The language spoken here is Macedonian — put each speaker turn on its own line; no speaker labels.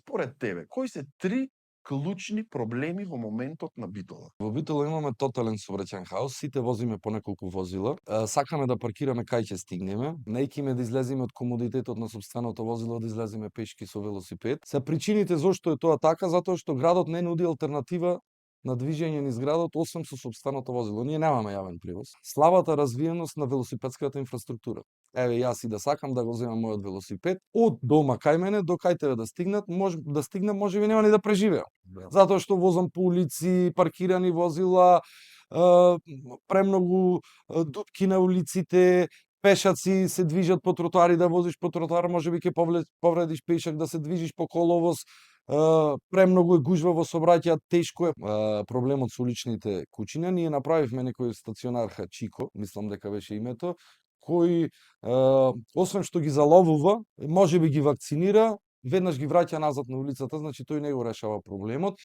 според тебе, кои се 3 клучни проблеми во моментот на Битола?
Во Битола имаме тотален сообраќајен хаос, сите возиме по неколку возила. Сакаме да паркираме кај ќе стигнеме, неќиме да излеземе од комодитетот на сопственото возило, да излеземе пешки со велосипед. Се причините зошто е тоа така, затоа што градот не нуди алтернатива на движење низ градот, освен со сопственото возило. Ние немаме јавен превоз. Слабата развиеност на велосипедската инфраструктура. Еве, јас и да сакам да го земам мојот велосипед, од дома кај мене до кај тебе да стигнат, можеби нема ни да преживеам. Затоа што возам по улици, паркирани возила, премногу дупки на улиците, пешаци се движат по тротоари, да возиш по тротоар, можеби ќе повредиш пешак, да се движиш по коловоз, премногу е гужва во сообраќај, тешко е. Проблемот со уличните кучиња, ние направивме некој стационар Чико, мислам дека беше името, кој освен што ги заловува, можеби ги вакцинира, веднаш ги враќа назад на улицата, значи тој не го решава проблемот.